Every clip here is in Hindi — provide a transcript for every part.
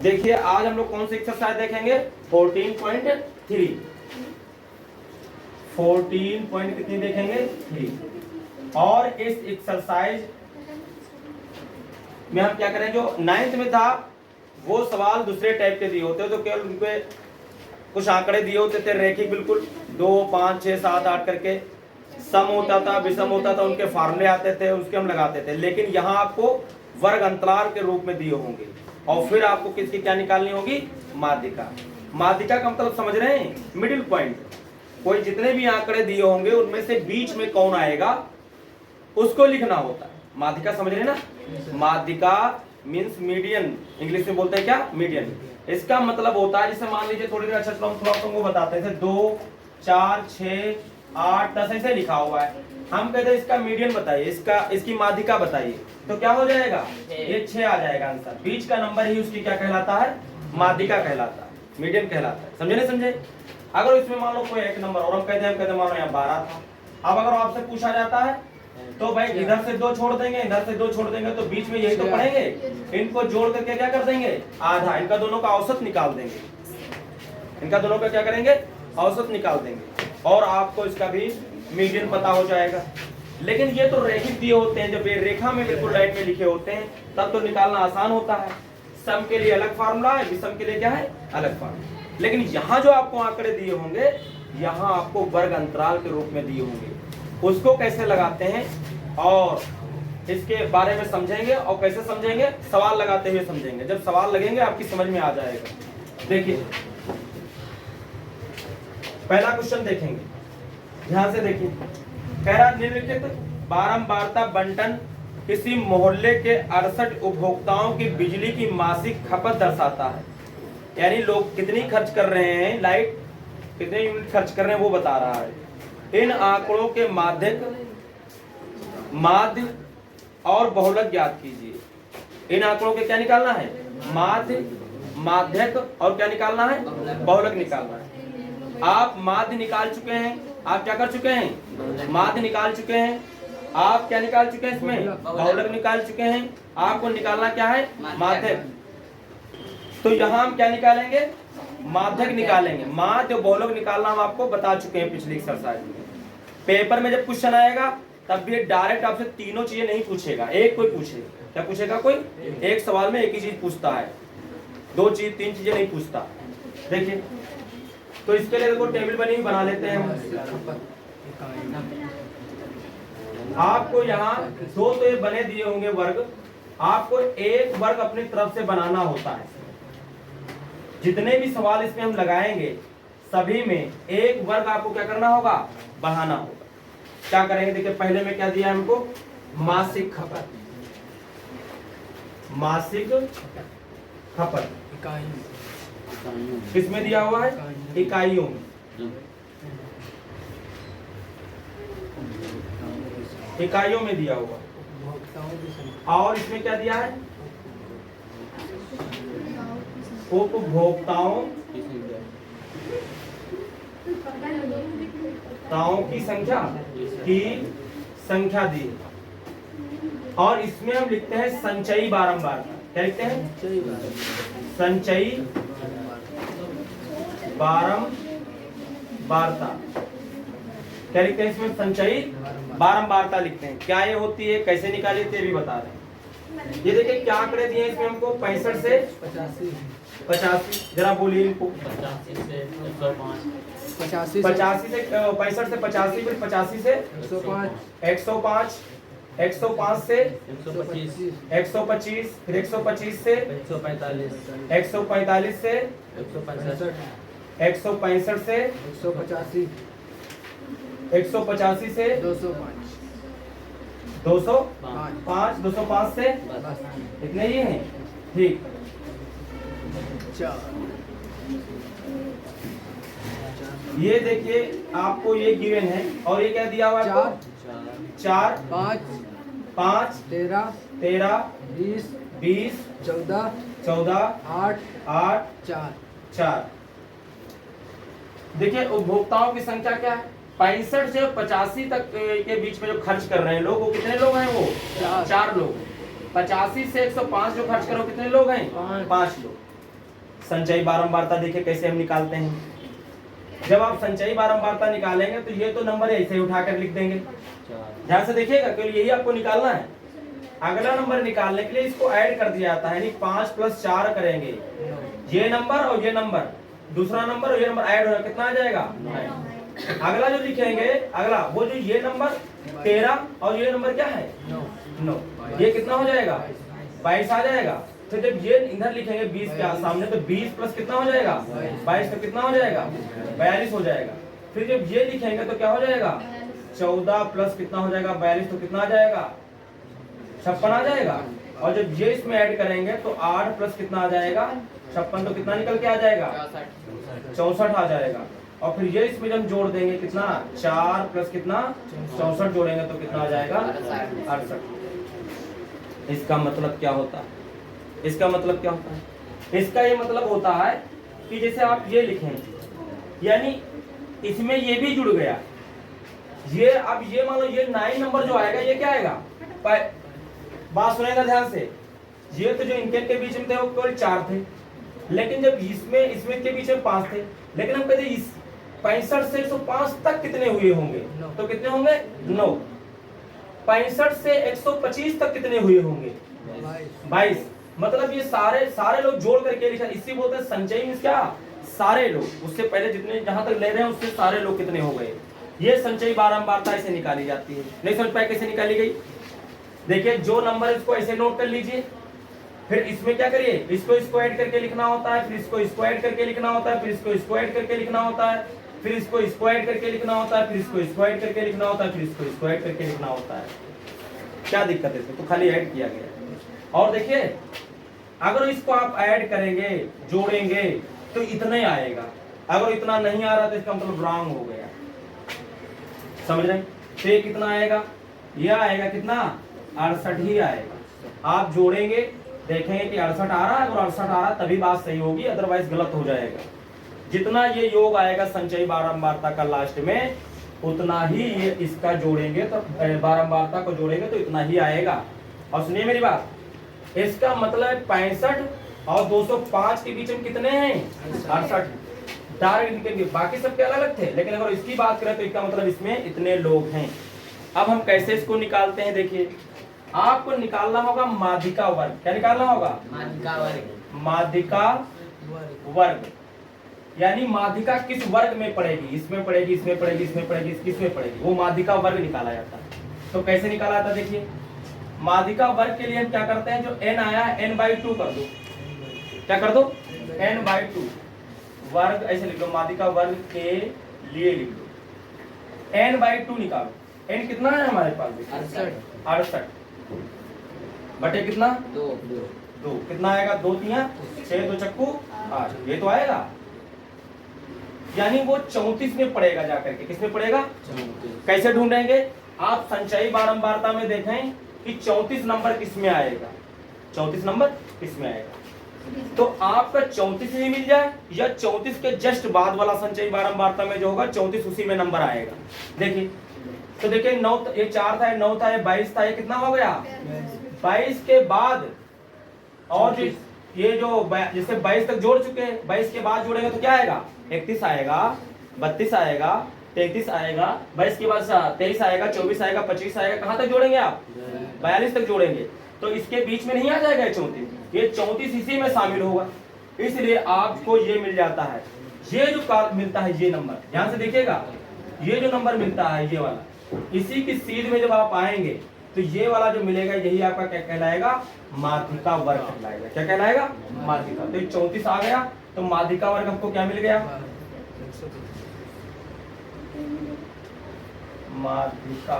देखिए आज हम लोग कौन सी एक्सरसाइज देखेंगे 14.3 कितनी देखेंगे 3। और इस एक्सरसाइज में हम क्या करें, जो 9th में था वो सवाल दूसरे टाइप के दिए होते तो केवल उनपे कुछ आंकड़े दिए होते थे रैखिक, बिल्कुल 2 5 6 7 8 करके सम होता था, विषम होता था, उनके फार्मूले आते थे, उसके हम लगाते थे। लेकिन यहाँ आपको वर्ग अंतराल के रूप में दिए होंगे और फिर आपको किसकी क्या निकालनी होगी, माध्यिका। माध्यिका का मतलब समझ रहे हैं, मिडिल पॉइंट। कोई जितने भी आंकड़े दिए होंगे उनमें से बीच में कौन आएगा उसको लिखना होता है। माध्यिका समझ रहे हैं ना, माध्यिका मींस मीडियन, इंग्लिश में बोलते हैं क्या, मीडियन। इसका मतलब होता है, जैसे मान लीजिए थोड़ी देर अच्छा थोड़ा तुमको बताते हैं, 2 4 6 8 10 ऐसे लिखा हुआ है। हम कहते हैं इसका मीडियन बताइए, इसकी माध्यिका बताइए, तो क्या हो जाएगा, ये 6 आ जाएगा आंसर। बीच का नंबर ही उसकी क्या कहलाता है, माध्यिका कहलाता है, मीडियन कहलाता है। समझे नहीं समझे। अगर इसमें मान लो कोई एक नंबर और हम कहते हैं मान लो यहाँ 12 था। अब अगर आपसे पूछा जाता है तो भाई इधर से 2 छोड़ देंगे, इधर से 2 छोड़ देंगे, तो बीच में यही तो पढ़ेंगे। इनको जोड़ करके क्या कर देंगे, आधा, इनका दोनों का औसत निकाल देंगे। इनका दोनों का क्या करेंगे, औसत निकाल देंगे और आपको इसका भी मीडियन पता हो जाएगा। लेकिन ये तो रैखिक दिए होते हैं, जब ये रेखा में बिल्कुल लाइन में लिखे होते हैं तब तो निकालना आसान होता है। सम के लिए अलग फार्मूला है, विषम के लिए क्या है, अलग फार्मूला। लेकिन यहाँ जो आपको आंकड़े दिए होंगे, यहाँ आपको वर्ग अंतराल के रूप में दिए होंगे, उसको कैसे लगाते हैं और इसके बारे में समझेंगे। और कैसे समझेंगे, सवाल लगाते हुए समझेंगे। जब सवाल लगेंगे आपकी समझ में आ जाएगा। देखिए पहला क्वेश्चन देखेंगे, ध्यान से देखिए। कह रहा निम्नलिखित बारंबारता बंटन किसी मोहल्ले के 68 उपभोक्ताओं की बिजली की मासिक खपत दर्शाता है। यानी लोग कितनी खर्च कर रहे हैं, लाइट कितने यूनिट खर्च कर रहे हैं वो बता रहा है। इन आंकड़ों के माध्य और बहुलक ज्ञात कीजिए। इन आंकड़ों के क्या निकालना है, माध्य, माध्यक और क्या निकालना है, बहुलक निकालना है। आप माध्य निकाल चुके हैं, आप क्या कर चुके हैं, माध्य निकाल चुके हैं। आप क्या निकाल चुके हैं, इसमें बहुलक निकाल चुके हैं। आपको निकालना क्या है, माध्यक। तो यहाँ हम क्या निकालेंगे, माध्यक निकालेंगे। माध्य और बहुलक निकालना हम आपको बता चुके हैं पिछली एक्सरसाइज में। पेपर में जब क्वेश्चन आएगा तब भी डायरेक्ट आपसे तीनों चीजें नहीं पूछेगा, एक कोई पूछेगा। क्या पूछेगा, कोई एक सवाल में एक ही चीज पूछता है, 2 चीज 3 चीजें नहीं पूछता। देखिए तो इसके लिए देखो टेबल बनी हुई बना लेते हैं। आपको यहाँ 2 तो ये बने दिए होंगे वर्ग, आपको एक वर्ग अपनी तरफ से बनाना होता है। जितने भी सवाल इसमें हम लगाएंगे सभी में एक वर्ग आपको क्या करना होगा, बढ़ाना होगा। क्या करेंगे, देखिए पहले में क्या दिया है हमको, मासिक खपत। मासिक खपत किसमें दिया हुआ है, इकाइयों में। इकाइयों में दिया हुआ। और इसमें क्या दिया है, उपभोक्ताओं की संख्या दी। और इसमें हम लिखते हैं संचयी बारंबारता। क्या लिखते हैं, संचयी बारंबारता। क्या लिखते हैं इसमें, संचयी बारंबारता लिखते हैं। क्या ये होती है, कैसे निकाली थी, भी बता रहे हैं। ये देखिए क्या आंकड़े दिए इसमें हमको, 65 से 85। जरा बोलिए इनको, 85 से 65 से 85, फिर 85 से 105, 105 से 125, फिर 125 से 145 से 165 से 185 से 205 से इतने ही हैं, ठीक। ये देखिए आपको ये गिवन है और ये क्या दिया हुआ है आपको, 4 5 13 20 14 8 4। देखिए उपभोक्ताओं की संख्या क्या है, 65 से 85 तक के बीच में जो खर्च कर रहे हैं लोग, वो कितने लोग हैं, वो 4 लोग। 85 से 105 जो खर्च कर रहे हो कितने लोग हैं, 5 लोग। संचयी बारंबारता देखिए कैसे हम निकालते हैं। जब आप संचयी बारंबारता निकालेंगे तो ये तो नंबर ऐसे ही उठाकर लिख देंगे। ध्यान से देखिएगा, केवल यही आपको निकालना है। अगला नंबर निकालने के लिए इसको ऐड कर दिया जाता है, यानी 5 + 4 करेंगे, ये नंबर और ये नंबर, दूसरा नंबर और ये नंबर ऐड होगा, कितना आ जाएगा 9। अगला जो लिखेंगे, अगला वो जो ये नंबर 13 और ये नंबर क्या है 9, ये कितना हो जाएगा 22 आ जाएगा। फिर जब ये इधर लिखेंगे 20 के सामने, तो 20 प्लस कितना हो जाएगा 22, तो कितना हो जाएगा 42 हो जाएगा। फिर जब ये लिखेंगे तो क्या हो जाएगा 14 प्लस कितना हो जाएगा 42, तो कितना आ जाएगा 56 आ जाएगा। और जब ये इसमें ऐड करेंगे तो 8 प्लस कितना आ जाएगा 56, तो कितना निकल के आ जाएगा 64 आ जाएगा। और फिर ये इसमें जब जोड़ देंगे कितना 4 प्लस कितना 64 जोड़ेंगे तो कितना आ जाएगा 68। इसका मतलब क्या होता है, इसका मतलब क्या होता है, इसका ये मतलब होता है कि जैसे आप ये लिखें, यानी इसमें ये भी जुड़ गया, ये अब ये मान लो ये 9 नंबर जो आएगा ये क्या आएगा, बात सुनेगा ध्यान से, ये तो जो इनके के बीच में थे वो केवल 4 थे, लेकिन जब इसमें के बीच में 5 थे, लेकिन हम कहते इस 65 से 105 तक कितने हुए होंगे, तो कितने होंगे 9। 65 से 125 तक कितने हुए होंगे 22। मतलब ये सारे लोग जोड़ करके लिखा, इसी बोलते हैं संचयी मींस क्या, सारे लोग, उससे पहले जितने जहां तक ले रहे हैं उससे सारे लोग कितने हो गए। ये संचयी बारंबारता ऐसे निकाली जाती है। नहीं समझ पाए कैसे निकाली गई, देखिए जो नंबर इसको ऐसे नोट कर लीजिए, फिर इसमें क्या करिए, इसको ऐड करके लिखना होता है, फिर इसको ऐड करके लिखना होता है, फिर इसको ऐड करके लिखना होता है, फिर इसको ऐड करके लिखना होता है, फिर इसको ऐड करके लिखना होता है, फिर इसको ऐड करके लिखना होता है। क्या दिक्कत है इसमें, तो खाली ऐड किया गया। और देखिए अगर इसको आप ऐड करेंगे जोड़ेंगे तो इतना ही आएगा, अगर इतना नहीं आ रहा तो इसका मतलब रॉन्ग हो गया, समझ रहे। तो ये कितना आएगा, यह आएगा कितना 68 ही आएगा। आप जोड़ेंगे देखेंगे कि 68 आ रहा है, और 68 आ रहा तभी बात सही होगी, अदरवाइज गलत हो जाएगा। जितना ये योग आएगा संचयी बारंबारता का लास्ट में, उतना ही ये इसका जोड़ेंगे तो बारंबारता को जोड़ेंगे तो इतना ही आएगा। और सुनिए मेरी बात, इसका मतलब 65 और 205 के बीच में कितने हैं 68, डायरेक्ट निकलेंगे, बाकी सबके अलग अलग थे, लेकिन अगर इसकी बात करें तो इसका मतलब इसमें इतने लोग हैं। अब हम कैसे इसको निकालते हैं, देखिए आपको निकालना होगा माध्यिका वर्ग। क्या निकालना होगा, माध्यिका वर्ग। माध्यिका वर्ग यानी माध्यिका किस वर्ग में पड़ेगी, इसमें पड़ेगी, इसमें पड़ेगी, इसमें पड़ेगी, किसमें पड़ेगी, वो माध्यिका वर्ग निकाला जाता है। तो कैसे निकाला जाता है, देखिए माध्यिका वर्ग के लिए हम क्या करते हैं, जो n आया n/2 कर दो, क्या कर दो n/2 वर्ग, ऐसे लिख लो, माध्यिका वर्ग के लिए लिख दो n/2 निकालो। n कितना है हमारे पास 68 बटे कितना 2 कितना आएगा 2 3 6 2 चक्कू 8, ये तो आएगा। यानी वो 34 में पड़ेगा जाकर के, किसमें पड़ेगा 34। कैसे ढूंढेंगे, आप संचयी बारंबारता में देखें कि 34 नंबर किसमें आएगा, 34 नंबर किसमें आएगा, तो आपका 34 ही मिल जाए, या 34 के जस्ट बाद वाला संचयी बारंबारता में जो होगा 34 उसी में नंबर आएगा। देखिए तो देखिए 9 ये 4 था, 9 था, 22 था, ये कितना हो गया 22 के बाद, और ये जो जैसे 22 तक जोड़ चुके हैं, 22 के बाद जोड़ेंगे तो क्या आएगा 31 आएगा, 32 आएगा, 33 आएगा, 22 के बाद 23 आएगा, 24 आएगा, 25 आएगा, कहां तक जोड़ेंगे आप 42 तक जोड़ेंगे, तो इसके बीच में नहीं आ जाएगा 34, ये 34 इसी में शामिल होगा, इसलिए आपको ये मिल जाता है। ये जो काल मिलता है ये नंबर, ध्यान से देखिएगा, ये जो नंबर मिलता है ये वाला, इसी की सीध में जब आप आएंगे तो ये वाला जो मिलेगा यही आपका क्या कहलाएगा, माध्यिका वर्ग कहलाएगा। क्या कहलाएगा, माध्यिका। तो 34 आ गया, तो माध्यिका वर्ग हमको क्या मिल गया, माध्यिका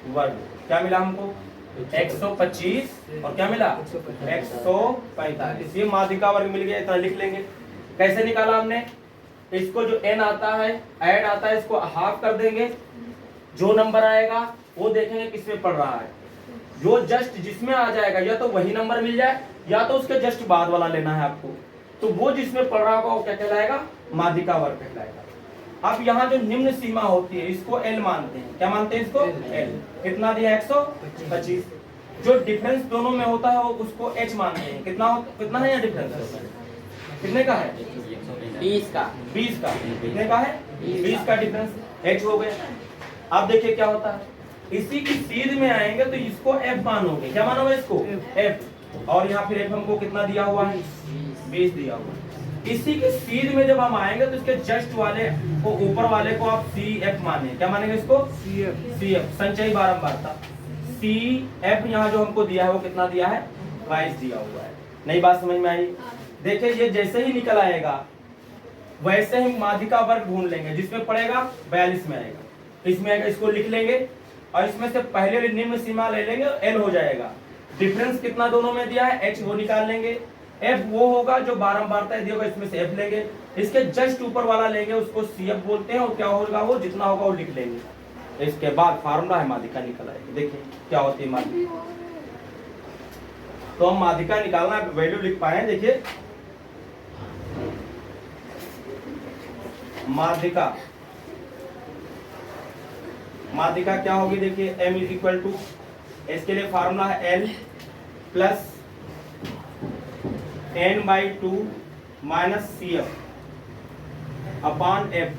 वर्ग क्या मिला हमको 125 और क्या मिला 145, ये माध्यिका वर्ग मिल गया। इतना लिख लेंगे। कैसे निकाला हमने, इसको जो n आता है ऐड आता है, इसको हाफ कर देंगे, जो नंबर आएगा वो देखेंगे किसमें पड़ रहा है, जो जस्ट जिसमें आ जाएगा या तो वही नंबर मिल जाए या तो उसके जस्ट बाद वाला लेना है आपको, तो वो जिसमें पड़ रहा होगा वो क्या कहलाएगा, माध्यिका वर्ग कहलाएगा। अब यहाँ जो निम्न सीमा होती है इसको L मानते हैं, क्या मानते हैं इसको L, कितना दिया 125, जो डिफरेंस दोनों में होता है वो उसको h मानते हैं। कितना है यहाँ डिफरेंस? कितने का है? 20 का। 20 का। कितने का है? 20 का डिफरेंस h हो गया। अब देखिए क्या होता है, इसी की सीध में आएंगे तो इसको f मानोगे। क्या मानोगे इसको? f। और यहाँ फिर f हमको कितना दिया हुआ है? 20 दिया हुआ है। इसी के सीध में जब हम आएंगे तो इसके जस्ट वाले को, ऊपर वाले को आप CF माने। क्या मानेंगे इसको? CF, संचयी बारंबारता। CF यहाँ जो हमको दिया है वो कितना दिया है? 22 दिया हुआ है। नई बात समझ में आई? देखिए ये जैसे ही निकल आएगा वैसे ही माध्यिका वर्ग ढूंढ लेंगे, जिसमें पड़ेगा 42 में आएगा, इसमें आएगा, इसको लिख लेंगे और इसमें से पहले निम्न सीमा ले लेंगे, L हो जाएगा। डिफरेंस कितना दोनों में दिया है? H वो निकाल लेंगे। F वो होगा जो बारंबारता दिया होगा, इसमें से F लेंगे। इसके जस्ट ऊपर वाला लेंगे, उसको CF बोलते हैं। और क्या होगा वो? जितना होगा वो लिख लेंगे। इसके बाद फार्मूला है माध्यिका निकल आएगी। देखिए क्या होती है माध्यिका। तो हम माध्यिका निकालना वैल्यू लिख पाए। देखिए माध्यिका क्या होगी? देखिए m इज इक्वल टू, इसके लिए फार्मूला है L plus n/2 minus CF upon F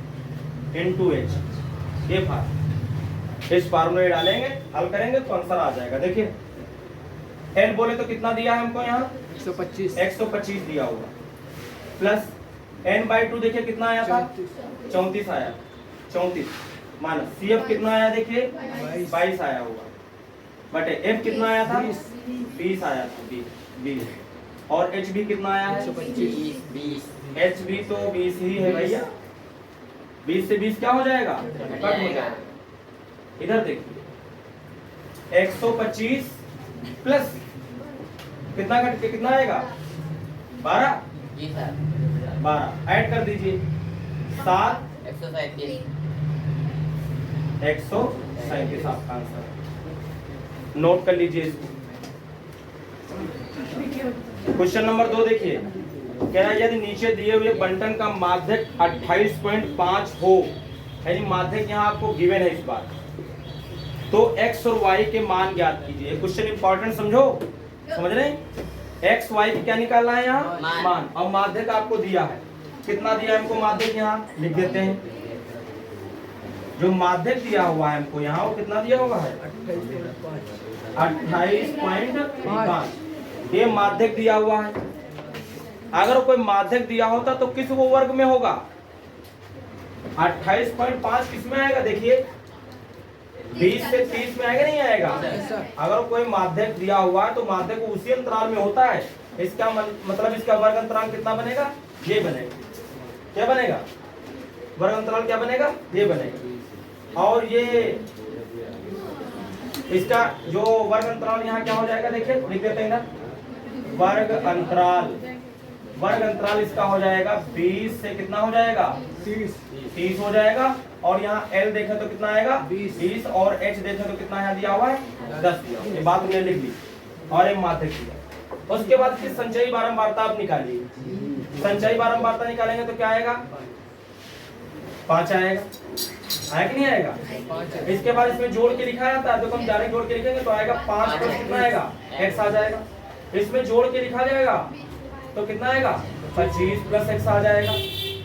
into H। ये फार्मूला, इस फार्मूले डालेंगे, हल करेंगे तो आंसर आ जाएगा। देखिए L बोले तो कितना दिया है हमको यहाँ? 125 दिया होगा, प्लस n/2 देखिए कितना आया था? 34 आया, 34 माइनस CF कितना आया? देखिए 22 आया होगा, बटे F कितना आया था? 20 आया था, 20। और H भी कितना आया है? 125। H भी तो 20 ही है भैया। 20 से 20 क्या हो जाएगा? कट हो जाएगा। इधर देखिए 125 प्लस कितना कट के कितना आएगा? 12। जी सर। 12 ऐड कर दीजिए, 7 137 आपका आंसर। नोट कर लीजिए इसको। क्वेश्चन नंबर 2 देखिए, कह रहा है यदि नीचे दिए हुए बंटन का माध्यक 28.5 हो, यानी माध्यक यहाँ आपको गिवन है इस बार, तो x और y के मान ज्ञात कीजिए। क्वेश्चन इंपॉर्टेंट, समझो, समझ रहे हैं? x y की क्या निकालना है यहाँ? मान। और माध्यक आपको दिया है, कितना दिया है हमको माध्यक? यहाँ लिख देते हैं। जो माध्यक दिया हुआ है हमको यहाँ, वो कितना दिया हुआ है? 28.5। ये माध्यक दिया हुआ है। अगर कोई माध्यक दिया होता तो किस वो वर्ग में होगा? 28.5 किस में आएगा? देखिए 20 से 30 में आएगा, नहीं आएगा? अगर कोई माध्यक दिया हुआ है तो माध्यक उसी अंतराल में होता है। इसका मतलब इसका वर्ग अंतराल कितना बनेगा? ये बनेगा। क्या बनेगा? वर्ग अंतराल क्या बनेगा? ये बनेगा। और ये इसका जो वर्ग अंतराल यहाँ क्या हो जाएगा? देखिए लिख देते हैं ना, वर्ग अंतराल इसका हो जाएगा 20 से कितना हो जाएगा? 30 हो जाएगा। और यहाँ L देखें तो कितना आएगा? 20। और H देखें तो कितना यहाँ दिया हुआ है? 10 दिया हुआ है। ये बात हमने लिख ली। और एक माध्यक दिया। उसके बाद इसकी संचयी बारंबारता आप निकालिए। संचयी बारंबारता निकालेंगे तो क्या आएगा? 5 आएगा। आया कि नहीं आएगा? इसके बाद इसमें जोड़ के लिखा जाता है, तो हम डायरेक्ट जोड़ के लिखेंगे तो आएगा 5 प्लस कितना आएगा? x आ जाएगा। इसमें जोड़ के लिखा जाएगा तो कितना आएगा? 25 प्लस x आ जाएगा।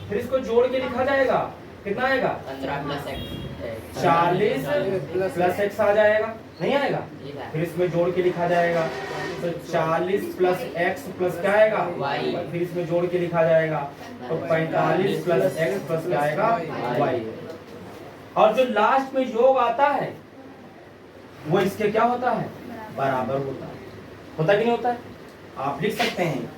फिर इसको जोड़ के लिखा जाएगा, कितना आएगा? 15 प्लस x 40 प्लस x आ जाएगा, नहीं आएगा? फिर इसमें जोड़ के लिखा जाएगा तो 40 प्लस x प्लस क्या आएगा? y। फिर इसमें जोड़ के लिखा जाएगा तो 45 प्लस x प्लस क्या आएगा? y। और जो लास्ट में योग आता है वो इसके क्या होता है? बराबर होता है। होता कि नहीं होता है? आप लिख सकते हैं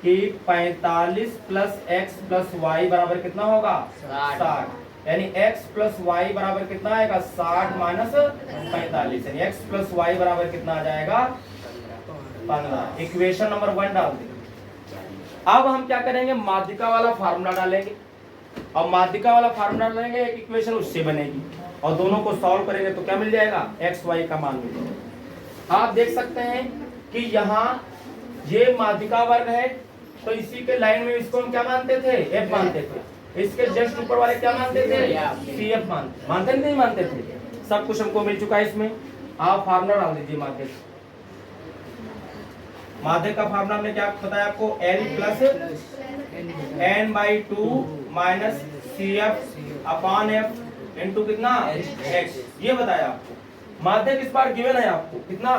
कि 45 प्लस x प्लस y बराबर कितना होगा? 60। यानी x प्लस y बराबर कितना आएगा? 60 माइनस 45, यानी x प्लस y बराबर कितना आ जाएगा? 15। इक्वेशन नंबर 1 डाल देंगे। अब हम क्या करेंगे? माध्यिका वाला फार्मूला डालेंगे। और माध्यिका वाला फार्मूला डालेंगे, एक इक्वेशन उससे बनेगी और दोनों को सॉल्व करेंगे तो क्या मिल जाएगा? x y का मान मिल जाएगा। आप देख सकते हैं कि यहाँ ये माध्यिका वर्ग है, तो इसी के लाइन में इसको हम क्या मानते थे? f मानते थे। इसके जस्ट ऊपर वाले क्या मानते थे? CF मानते नहीं मानते थे। सब कुछ हमको मिल चुका है इसमें। आप फार्मूला डाल दीजिए माध्यिका। माध्यक का फार्मूला हमने क्या बताया आपको, L plus n/2 minus CF upon F into कितना x, ये बताया आपको। माध्यक इस बार गिवन है आपको कितना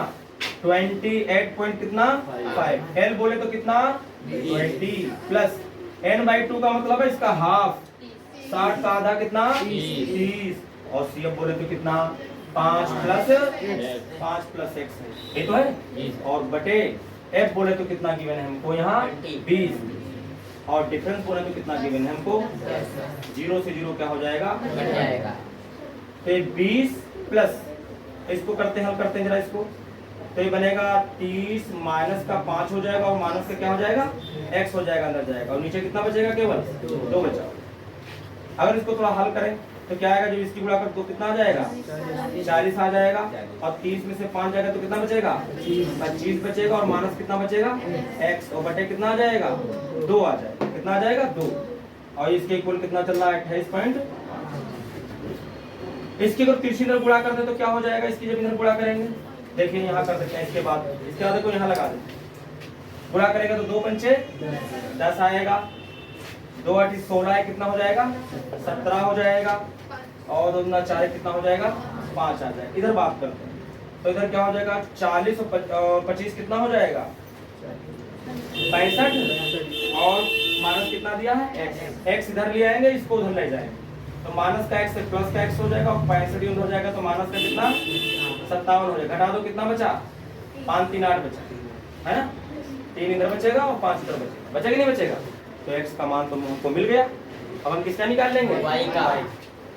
28 पॉइंट कितना 5, L बोले तो कितना 20 प्लस n/2 का मतलब है इसका हाफ, 60 का आधा कितना 30, और CF बोले तो कितना 5 प्लस x है, ये तो है, और बटे F बोले तो कितना गिवन है हमको यहाँ 20, और डिफरेंस बोले तो कितना गिवन है हमको 0 से 0 क्या हो जाएगा कट जाएगा। तो 20 प्लस इसको करते हैं, हल करते हैं जरा इसको, तो ये बनेगा 30 माइनस का 5 हो जाएगा, और माइनस का क्या हो जाएगा x हो जाएगा, अंदर जाएगा, और नीचे कितना बचेगा केवल 2 बचा। अगर इसको थोड़ा हल करें तो क्या आएगा, जब इसकी गुणा कर तो कितना आ जाएगा 40 आ जाएगा, और 30 में से 5 जाएगा तो कितना बचेगा 25 बचेगा, और माइनस कितना बचेगा x, और बटे कितना आ जाएगा 2 आ जाएगा, कितना आ जाएगा 2, और इसके इक्वल कितना चल रहा है 28 पॉइंट। इसकी अगर तिरछी इधर गुणा कर दे तो क्या हो जाएगा, इसकी जब इधर गुणा करेंगे, देखिए यहाँ कर सकते हैं, इसके बाद इसके बाद को यहाँ लगा देते, गुणा करेगा तो 2 पंचे 10 आएगा, 2 8 16 है, कितना हो जाएगा 17 हो जाएगा, और 2 9 4 कितना हो जाएगा 5 आ जाएगा। इधर बात करते हैं तो इधर क्या हो जाएगा 40 और 25 कितना हो जाएगा 65, और माइनस कितना दिया है x इधर ले आएंगे, इसको उधर ले जाएंगे, तो माइनस का x से प्लस का x हो जाएगा, और 65 उधर जाएगा तो माइनस का कितना 57 हो जाएगा, घटा दो कितना बचा 5 3 8 बचा है ना, 3 इधर बचेगा और 5 इधर बचेगा, बचेगा नहीं बचेगा, तो x का मान तो हमको मिल गया। अब हम किसका निकाल लेंगे y का,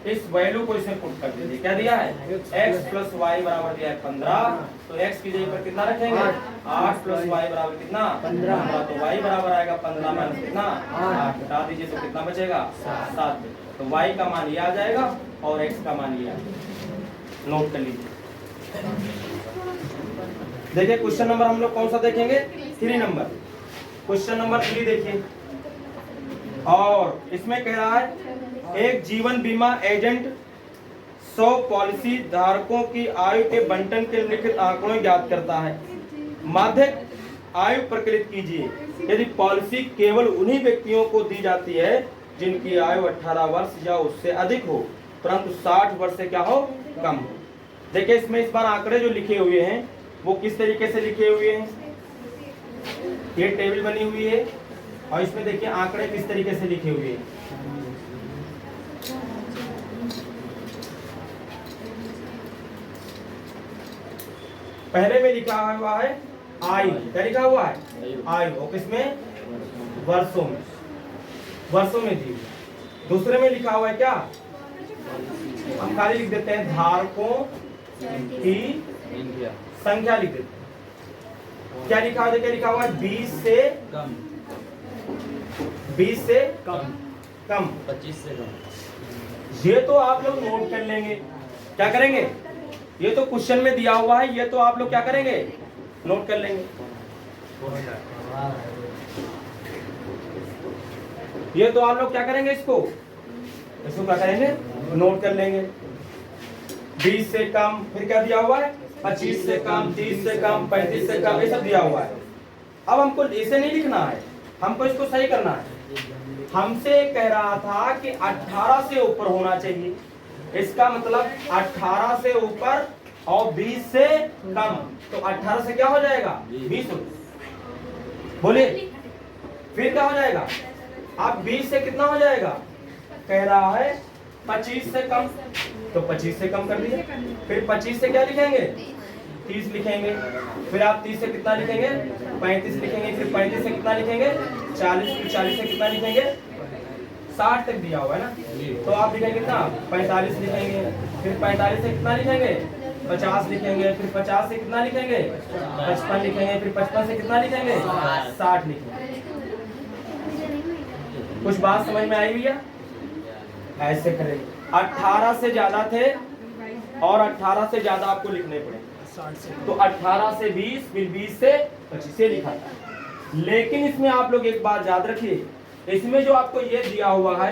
इस वैल्यू को इसमें पुट कर दीजिए, क्या दिया है x प्लस वाई बराबर दिया है 15, तो x की जगह पर कितना रखेंगे 8 प्लस वाई बराबर कितना 15, तो y बराबर आएगा 15 माइनस कितना 8, घटा दीजिए तो कितना बचेगा 7, तो y का मान ये आ जाएगा और x का मान ये आ जाएगा, नोट कर लीजिए। देखिए क्वेश्चन नंबर हम लोग कौन सा देखेंगे 3 नंबर, क्वेश्चन नंबर 3 देखिए, और इसमें कह रहा है एक जीवन बीमा एजेंट 100 पॉलिसी धारकों की आयु के बंटन के लिखित आंकड़ों ज्ञात करता है। माध्यक आयु प्रकलित कीजिए यदि पॉलिसी केवल उन्हीं व्यक्तियों को दी जाती है जिनकी आयु 18 वर्ष या उससे अधिक हो, परंतु 60 वर्ष से क्या हो कम हो। देखिए इसमें इस बार आंकड़े जो लिखे हुए हैं वो किस तरीके से लिखे हुए हैं, ये टेबल बनी हुई है, और इसमें देखिए आंकड़े किस तरीके से लिखे हुए हैं। पहले में लिखा हुआ है आयु, क्या लिखा हुआ है आयु, और किसमें वर्षों में, वर्षों में दी। दूसरे में लिखा हुआ है क्या, हम खाली लिख देते हैं धारकों की संख्या लिख देते हैं। क्या लिखा हुआ है, क्या लिखा हुआ है 20 से कम, 25 से कम। ये तो आप लोग नोट कर लेंगे, क्या करेंगे, ये तो क्वेश्चन में दिया हुआ है, ये तो आप लोग क्या करेंगे नोट कर लेंगे, ये तो आप लोग क्या करेंगे, इसको क्या करेंगे नोट कर लेंगे। 20 से कम, फिर क्या दिया हुआ है 25 से कम, 30 से कम, 35 से कम, ये सब दिया हुआ है। अब हमको इसे नहीं लिखना है, हमको इसको सही करना है। हमसे कह रहा था कि 18 से ऊपर होना चाहिए, इसका मतलब 18 से ऊपर और 20 से कम, तो 18 से क्या हो जाएगा 20 बोलिए, फिर क्या हो जाएगा, अब 20 से कितना हो जाएगा, कह रहा है 25 से कम, तो 25 से कम कर दिए, फिर 25 से क्या लिखेंगे 30 लिखेंगे, फिर आप 30 से कितना लिखेंगे 35 लिखेंगे, फिर 35 से कितना लिखेंगे 40, फिर 40 से कितना लिखेंगे 60 तक दिया हुआ है ना, तो आप लिखेंगे कितना 45 लिखेंगे, फिर 45 से कितना लिखेंगे 50 लिखेंगे, फिर 50 से कितना लिखेंगे 55 लिखेंगे, फिर 55 से कितना लिखेंगे 60 लिखेंगे। कुछ बात समझ में आई भैया, ऐसे करेंगे। 18 से ज्यादा थे और 18 से ज्यादा आपको लिखने पड़े, तो 18 से 20, फिर 20 से 25 से लिखा था। लेकिन इसमें आप लोग एक बात याद रखिए, इसमें जो आपको ये दिया हुआ है,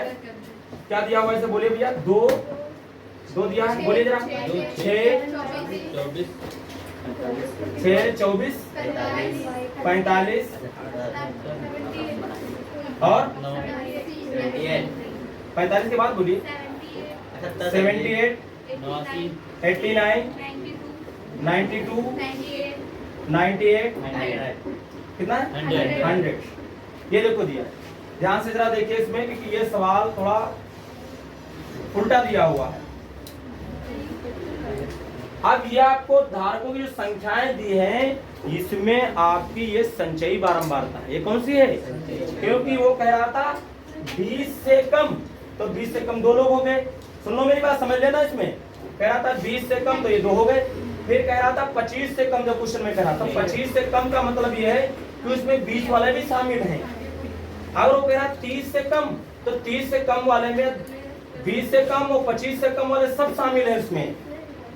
क्या दिया हुआ है इसे बोलिए भैया, दो दिया है, बोलिए जरा 6 6 24 45 और 45 के बाद बोलिए 78 89 92 98 कितना है 100। ये देखो दिया, ध्यान से जरा देखिए इसमें, क्योंकि ये सवाल थोड़ा उल्टा दिया हुआ है। अब ये आपको धारकों की जो संख्याएं दी हैं, इसमें आपकी ये संचयी बारंबारता है। ये कौन सी है? क्योंकि वो कह रहा था 20 से कम, तो 20 से कम 2 लोग हो गए। सुन लो मेरी बात, समझ लेना। इसमें कह रहा था 20 से कम, तो ये 2 हो गए। फिर कह रहा था 25 से कम, जो क्वेश्चन में कह रहा था 25 से कम का मतलब ये है कि उसमें बीच वाले भी शामिल हैं। अगर वो कह रहा 30 से कम, तो 30 से कम वाले में 20 से कम और 25 से कम वाले सब शामिल हैं उसमें।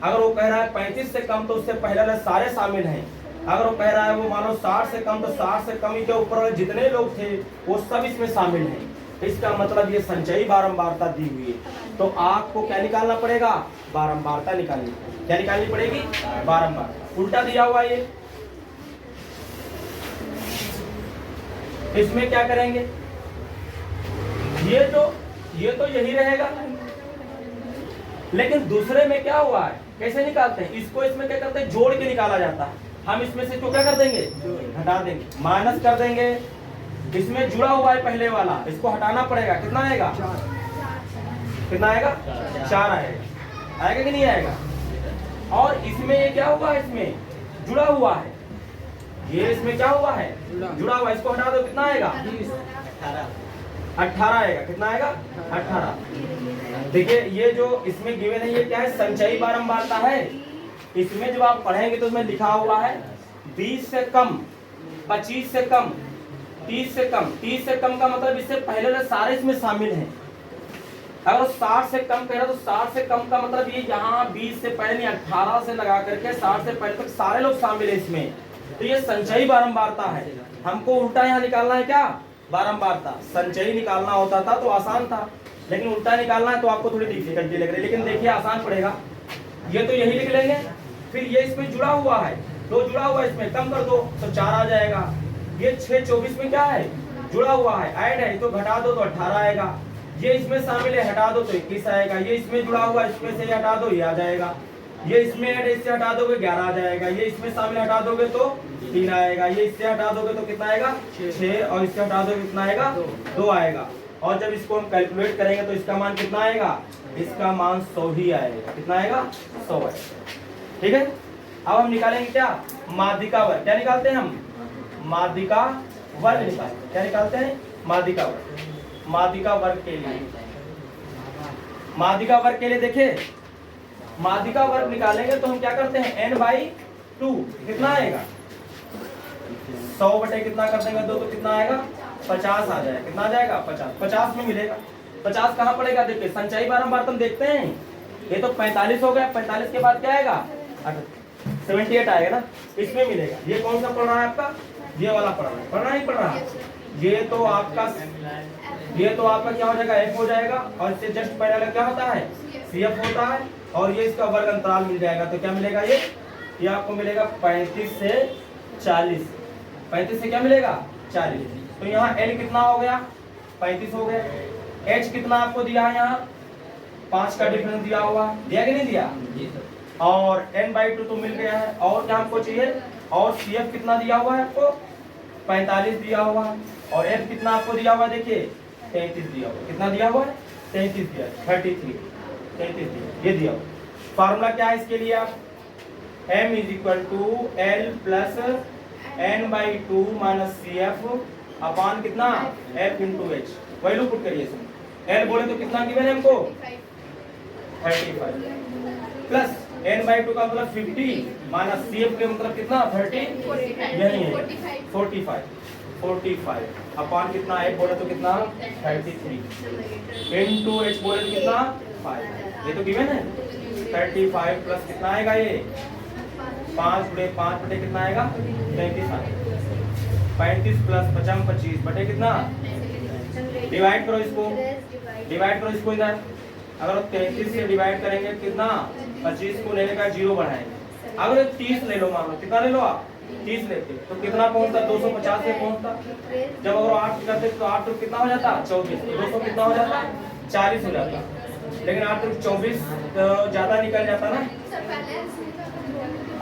अगर वो कह रहा है 35 से कम, तो उससे पहले वाले सारे शामिल हैं। अगर वो कह रहा है वो मानो 60 से कम, तो 60 से कम के ऊपर वाले जितने लोग थे वो सब इसमें शामिल हैं। इसका मतलब ये संचयी बारंबारता दी हुई है। तो आपको क्या निकालना पड़ेगा? बारंबारता निकालनी। क्या निकालनी पड़ेगी? बारंबार। उल्टा दिया हुआ ये, इसमें क्या करेंगे? ये तो यही रहेगा, लेकिन दूसरे में क्या हुआ है, कैसे निकालते हैं इसको? इसमें क्या करते हैं? जोड़ के निकाला जाता है। हम इसमें से तो क्या कर देंगे? हटा देंगे, माइनस कर देंगे। इसमें जुड़ा हुआ है पहले वाला, इसको हटाना पड़ेगा। कितना आएगा? कितना आएगा? 4 आएगा। आएगा कि नहीं आएगा? और इसमें ये क्या हुआ है? इसमें जुड़ा हुआ है, ये इसमें क्या हुआ है? जुड़ा हुआ है। इसको हटा दो, कितना आएगा? 18 आएगा। कितना आएगा? 18। देखिए ये जो इसमें गिवन है, ये क्या है? संचयी बारंबारता है। इसमें जब आप पढ़ेंगे तो इसमें लिखा हुआ है 20 से कम, 25 से कम, 30 से कम। 30 से कम का मतलब इससे पहले वाले सारे इसमें शामिल हैं। अगर 60 से कम कह रहा तो 60 से कम का मतलब ये यहाँ 20 से पहले 18 से लगा करके 60 से पहले तक सारे लोग शामिल है इसमें। तो ये संचयी बारंबारता है। हमको उल्टा यहाँ निकालना है। क्या? बारंबारता। संचयी निकालना होता था तो आसान था, लेकिन उल्टा निकालना है तो आपको थोड़ी डिफिकल्टी लग रही है। लेकिन देखिए आसान पड़ेगा। ये तो यही लिख लेंगे, फिर ये इसमें जुड़ा हुआ है, 2 जुड़ा हुआ है, इसमें कम कर दो तो 4 आ जाएगा। ये 6 24 में क्या है? जुड़ा हुआ है, ऐड है, तो घटा दो तो 18 आएगा। ये इसमें शामिल है, हटा दो तो 21 आएगा। ये इसमें जुड़ा हुआ है, इसमें से हटा दो, ये आ जाएगा। ये इसमें ऐड है, इससे हटा दोगे 11 आ जाएगा। ये इसमें शामिल हटा दोगे तो 3 आएगा। ये इससे हटा दोगे तो कितना आएगा? 6। और इससे हटा दोगे कितना आएगा? 2 आएगा। और जब इसको हम कैलकुलेट करेंगे तो इसका मान कितना आएगा? इसका मान 100 ही आएगा। कितना आएगा? 100 आएगा। ठीक है। अब हम निकालेंगे क्या? माध्यिका वर्ग। क्या निकालते हैं हम? माध्यिका वर्ग निकालते हैं। क्या निकालते हैं? माध्यिका वर्ग। माध्यिका वर्ग के लिए, माध्यिका वर्ग के लिए देखिए, माध्यिका वर्ग निकालेंगे तो हम क्या करते हैं? n/2 कितना आएगा? 100 बटे कितना कर देंगे? 2 तो कितना आएगा? 50 आ जाएगा। कितना आ जाएगा? 50। 50 में मिलेगा। 50 कहाँ पड़ेगा? देखिए संचयी बारंबार तुम देखते हैं, ये तो 45 हो गया। 45 के बाद क्या आएगा? 78 आएगा ना, इसमें मिलेगा। ये कौन सा पढ़ रहा है आपका? ये वाला पढ़ रहा है। पढ़ रहा ही पढ़ रहा है। ये तो आपका क्या हो जाएगा? f हो जाएगा। और इससे जस्ट पहले वाला क्या होता है? cf होता है। और ये इसका वर्ग अंतराल मिल जाएगा। तो क्या मिलेगा? ये आपको मिलेगा 35 से 40। 35 से क्या मिलेगा? 40। तो यहाँ l कितना हो गया? 35 हो गया। h कितना आपको दिया है? यहाँ 5 का डिफरेंस दिया हुआ, दिया कि नहीं दिया? और n/2 तो मिल गया है। और क्या हमको चाहिए? और cf कितना दिया हुआ है आपको? 45 दिया हुआ है। और f कितना आपको दिया हुआ है? देखिए 33 दिया हुआ। कितना दिया हुआ है? 33 दिया, 33 दिया, ये दिया हुआ। फार्मूला क्या है इसके लिए? आप m = l plus n/2 minus cf अपान कितना? f × h। वैल्यू पुट करिए इसमें। l बोले तो कितना गिवन है हमको? 35 प्लस n/2 का मतलब 50 माइनस cf के मतलब कितना? 30, यही है 45 अपान कितना? f बोले तो कितना? 33 इनटू h बोले तो कितना? 5। ये तो गिवन है। 35 प्लस कितना आएगा? ये 5 बटे 5 बटे कितना आएगा? 35 आएगा। 35 प्लस 25 बटे कितना? डिवाइड करो इसको, डिवाइड करो इधर। अगर 33 से डिवाइड करेंगे कितना? 25 को लेने का 0 बढ़ाएंगे अगर 30 ले लो, मान लो कितना ले लो आप, 30 लेते तो कितना पहुंचता, 250 से पहुंचता। जब अगर 8 करते तो 8 तो कितना हो जाता, 24, 200 कितना हो जाता, 40 हो जाता। लेकिन 8 तो 24 तो ज्यादा निकल जाता ना,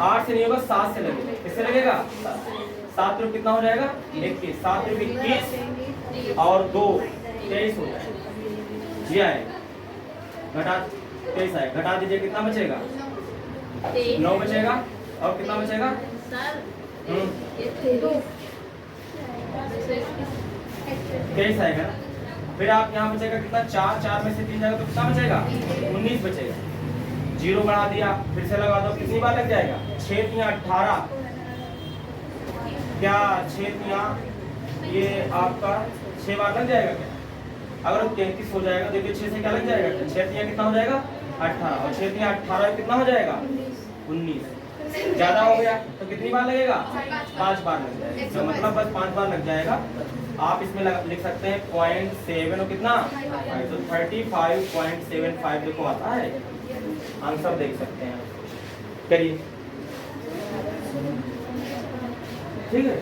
8 से नहीं होगा, 7 से लगेगा। किससे लगेगा, 7 तो कितना हो जाएगा, 21, 7 तो 21 और 2 23 हो जाएगा। जी आएगा, घटा 23 आएगा, घटा दीजिए, कितना बचेगा, 9 बचेगा। और कितना बचेगा, तेईस आएगा ना। फिर आप यहाँ बचेगा कितना, 4, 4 में से 3 जाएगा तो कितना बचेगा, 19 बचेगा। 0 बढ़ा दिया, फिर से लगा दो, कितनी बार लग जाएगा, 6 तिया 18, क्या 6 तिया ये आपका 6 बार लग जाएगा क्या, अगर 33 हो जाएगा, देखिए 6 से क्या लग जाएगा, 6 तिया कितना हो जाएगा, 18, और 6 तिया 18 कितना हो जाएगा, 19। ज्यादा हो गया तो कितनी बार लगेगा, 5 बार लग जाएगा। तो मतलब बस 5 बार लग जाएगा। आप इसमें लिख सकते हैं 0.7 और कितना, तो 35.75 देखो आता है आंसर, देख सकते हैं, करिए, ठीक है।